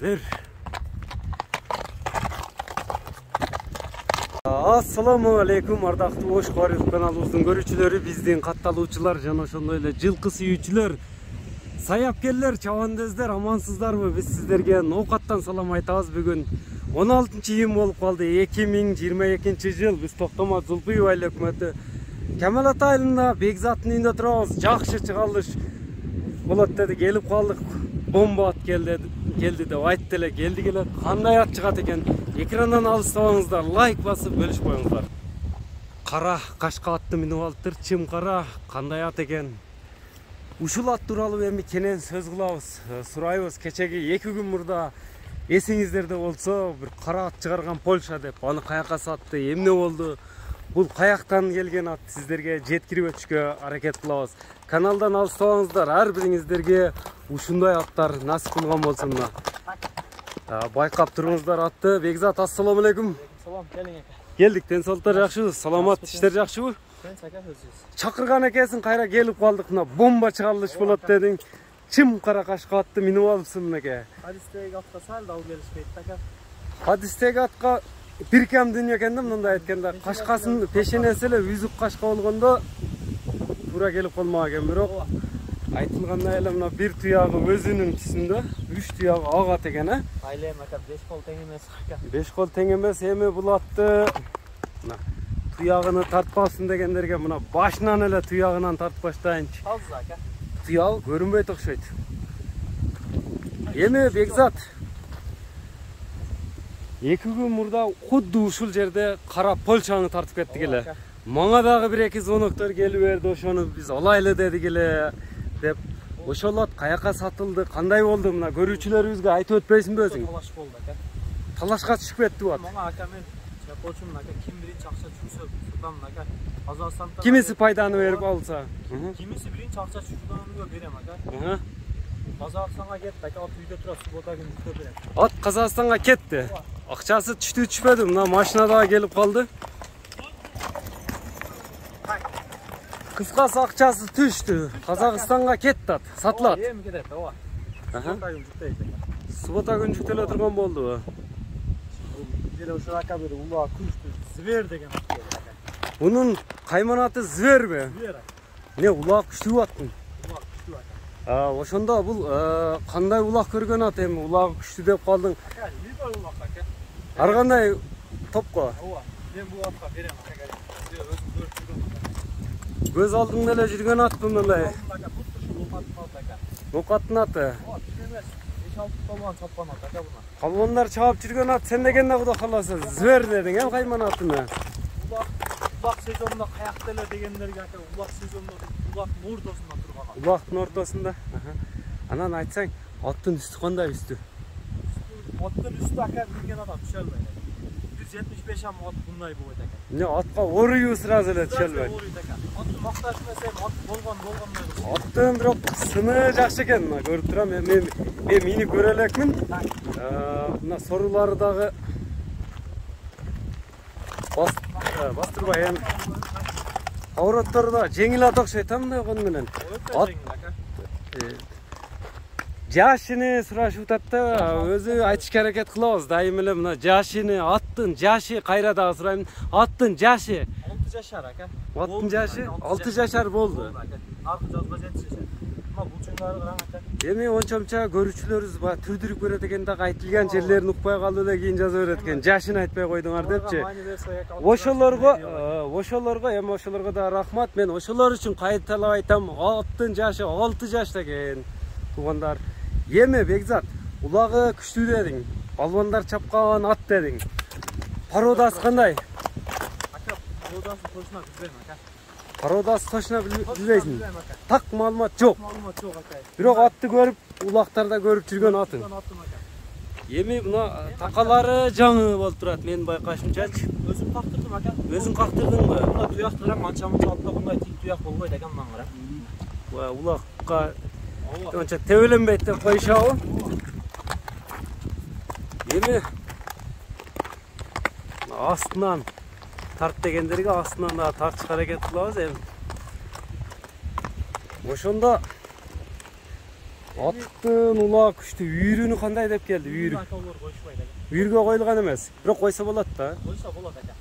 Ver. Assalamu alaikum ардактуу Ош Кубаров каналыбыздын көрүүчүлөрү, биздин катталуучулар жана ошондой эле жылкы сүйүүчүлөр, саяпкерлер, чабандездар, амансыздарбы? Биз сиздерге ноокаттан салам айтабыз. Бүгүн 16-июнь болуп калды. 2022 жыл. Биз Токтомат Зулпуева айыл өкмөтү Кемел Ата айылында Бекзаттын үйүндө турабыз. Жакшы чыгарылыш болот деди, келип калдык. Бомба ат келди деп айтты эле, келди эле. Кандай ат чыгат экен? Экрандан алыстабаңыздар, лайк басып бөлүшүп коюңуздар. Кара кашка атты минип алыптыр. Чым кара, кандай ат экен? Ушул ат тууралуу эми кенен сөз кылабыз, сурайбыз. Кечеги 2 күн мурда эсиңиздерде болсо, бир кара ат чыгарган Польша деп, аны каяка сатты, эмне болду? Бул каяктан келген ат, сиздерге жеткирип өтүшкө аракет кылабыз. Каналдан алыстабаңыздар, ар бириңиздерге ушундай аттар насип кылган болсун. Байкап туруңуздар атты. Бекзат, ассаламу алейкум. Салам, келиң эке. Келдик, денсаулыктар жакшыбы? Саламат, иштер жакшыбы? Чакырган экенсиң, кайра келип калдык. Мына бомба чыгарылыш болот дедиң. Чым кара кашка атты минип алыпсың мынеке. Хадистеги атка сал да келишпейт така. Хадистеги атка бир кем дүнү экен да, мындай айтканда. Кашкасын пешенеси эле үзүк кашка болгондо туура келип калмак экен, бирок айтылгандай эле мына бир туягы өзүнүн түсүндө, 3 туягы ак ат экен, Айлем ака 5 кол тең эмес ака. 5 кол тең эмес, эми бул атты мына туягыны тартпасын дегендерге мына башынан эле туягынан тартып баштайынчы. Алсыз ака. Туягы көрүнбөйт окшойт. Эми Бекзат 2 күн мурда кудду ушул жерде кара Польшаны тартып кеттик эле. Мага дагы 1-2 звоноктор келип берди, ошону биз алайлы дедик эле деп. Ошол ат каяка сатылды, кандай болду? Мына көрүүчүлөрүбүзгө айтып өтпөйсүңбү өзүң? Талаш болду ака. Талашка түшүп кетти бу ат. Мага ака мен чакочум ака, ким биринчи акча чүрсө судан ака. Казакстанда Кимиси пайданы берип алса? Кимиси биринчи акча чүрсөндө берем ака. Казакстанга кетти ака, ат үйдө турат, суббота күнү жүктөп берем. Ат Казакстанга кетти. Акчасы түштү түшпөдү? Мына машинада келип калды. Кыскасы акчасы түштү. Казакстанга кетти ат, сатылат. Эми кетет, ооба. Суббота күнү жүктөйт ака. Суббота күнү жүктөлө турган болду. Деле ошол ака бир улуу күчтүү Звер деген ат бар ака. Бунун кайманаты Зверби? Звер. Не, улак күчтүү аттын. Улак күчтүү ака. Ошондо бул кандай улак көргөн ат эми? Улак күчтүү деп калдың. Ака, либо улак ака. Ар кандай топко? Ооба. Мен бул атка берем ака. Өзүм көрүп жүргөм. Көз алдыңда эле жүргөн ат бул эле. Ака, бут ушул укаттын аты ака. Укаттын аты. Ооба, эмес. 5-6 балган чапкан ат ака буна. Калбондар чаап жүргөн ат, сен дегенде Кудай кааласа Звер дедиң, кайманатыны. Улак сезонунда каякта эле дегендерге ака, улак сезонунда улактын ортосунда турган ат. Улактын ортосунда. Анан айтсаң, аттын үстү кандай үстү? Аттын үстү ака билген адам түшө албайт. 175 ам ат мындай болот ака. Не, атка орую сразу эле түшө албайт. Атын макташмасам, ат болгондой. Аттын бирок сыны жакшы экен, көрүп турам. Мен мени көрө элекмин. Мына сорулары дагы бастырбай эми. Авроттор да жеңил ат окшойт, мындай кон менен. Ат жашыны сурашып атат да, өзү айтышка аракет кылабыз. Дайым эле мына жашыны, аттын жашы кайра дагы сурайм. Аттын жашы 6 жашар ака. Аттын жашы 6 жашар болду. Аркы жазга 7 жашар. Ама бул чоңдары караң ака. Эми ончомча көрүүчүлөрүбүз ба түрдүрүп көрөт экен да, айтылган жерлерин укпай калды эле, кийин жаза берет экен. Жашын айтпай койдуңар депчи. Ошолорго да рахмат. Мен ошолор үчүн кайталап айтам, аттын жашы 6 жашта экен. Туугандар, эми Бекзат, улагы күчтүү дедиң. Балбандар чапкан ат дедиң. Породасы кандай? Ака, породасы точно билбейм ака. Породасы точно билбейсиң. Так маалымат жок. Маалымат жок ака. Бирок атты көрүп, улактарда көрүп жүргөн атың. Эми мына такалары жаңы болуп турат, мен байкашымчачы. Өзүм кактырдым ака. Өзүң кактырдыңбы? Мына туяк турам, анча-мынча атта мындай тик туяк болбойт экен маңгыра. Улакка онча тебеленбейт деп коюшабы? Эми астынан тарт дегендерге астынан да тартышка аракет кылабыз эми. Ошондо Аттын улак күчтүү үйрүнү кандай деп келди? Үйрү. Үйргө коюлган эмес. Бирок койсо болот да. Койсо болот ака.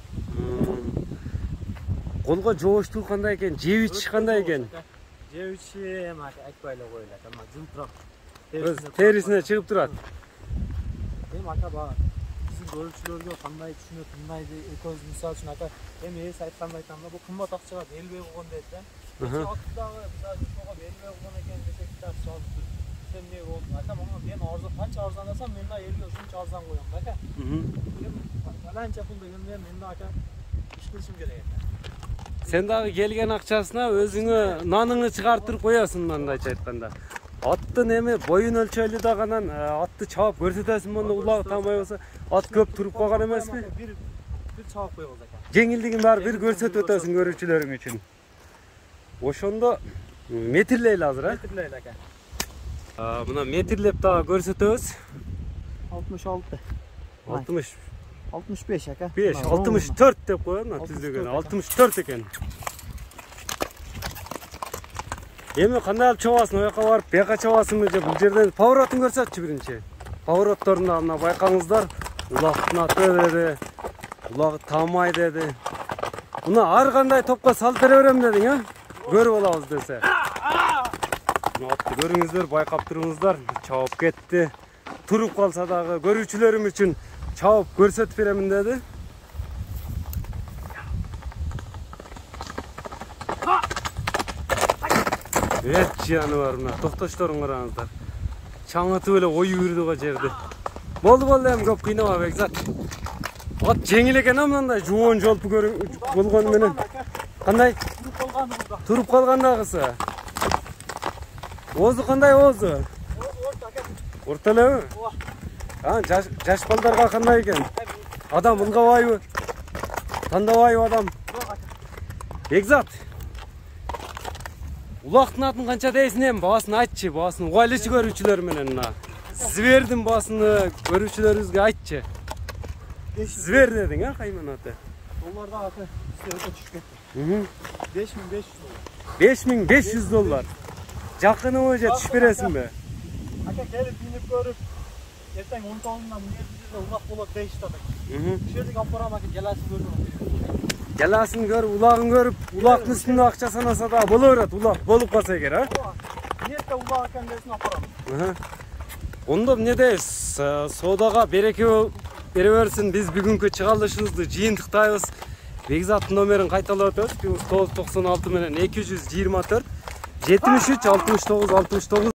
Колго жооштугу кандай экен? Жеп ичиш кандай экен? Жеп ичиши эми айтпай эле коелат. Ама жылтырап терисине чыгып турат. Эми ака баа биздин көрүүчүлөргө кандай түшүнөт, мындайды экөөбүз мисалы үчүн ака эми эс айткандай айтамда бул кымбат акчага берилбей койгон дейт да. Аттагы мисалы ошого берилбей койгон экен десек да чалып сен эмне болду? Ака мага мен арзан канча арзандасам мен да элге ушунча арзан коём да ака. Баланча пул дегенде мен да ака иш кылышым керек экен. Сен дагы келген акчасына өзүңө наныңы чыгартып коесуң мындайча айтканда. Аттын эми боюн өлчөйлү да анан атты чаап көрсөтөсүң монда улагы таамай болсо ат көп туруп калган эмеспи? Бир чаап коебуз ака. Жеңилдигин баары бир көрсөтүп өтөсүң көрүүчүлөрүң үчүн. Ошондо метирлейли азыр, Метирлейли ака. Мына метирлеп дагы көрсөтөбүз. 66. 60 65 ака. 5, 64 деп коём, түздөгөн 64 экен. Эми кандай алып чабасың? Ояка барып, бияка чабасыңбы же бул жерден поворотун көрсөтчү биринчи. Поворотторунда мына байкаңыздар, улактын аты деди, улагы таамай деди. Мына ар кандай топко салып бере берем дедиң, а? Көрүп алабыз десе. Мына атты көрүңүздөр, байкап туруңуздар, чабып кетти. Туруп калса дагы көрүүчүлөрүм үчүн чабып көрсөтүп беремин деди. Жаны бар мына, токтошторун караңыздар. Чаңытып эле коюп үрдү го жерди. Болду эми көп кыйнама Бекзат. Ат жеңил экен мындай жоон жолпу болгону менен. Кандай? Туруп калган дагысы. Оозу кандай оозу? Орто элеби? Жаш балдарга кандай экен? Адам ылгабайбы? Тандабайбы адам? Бекзат. Улактын атын канча дейсиң эми? Баасын айтчы, баасын угайлычы көрүүчүлөр менен мына. Звердин баасыны көрүүчүлөрүбүзгө айтчы. Звер дедиң, кайман аты? Долларда ака өтө түшүп кетти. 5500 доллар. 5500 доллар. Жакыныбы же түшүп бересиңби? Ака келип минип көрүп, эртең 19-нан мына улак болот дейишти ака. Ушул жерге алып барам ака, жаласын көрүп. Жаласын көрүп, улагын көрүп, улактын үстүндө акча санаса да боло берет, улак болуп калса эгер, а? Ниетте улак экен десин алып барам. Ондо эмне дейбиз? Соодага береке бере берсин. Биз бүгүнкү чыгарылышыбызды жыйынтыктайбыз. Бекзаттын номерин кайталап өтөбүз. 996 менен 224 73 69 69.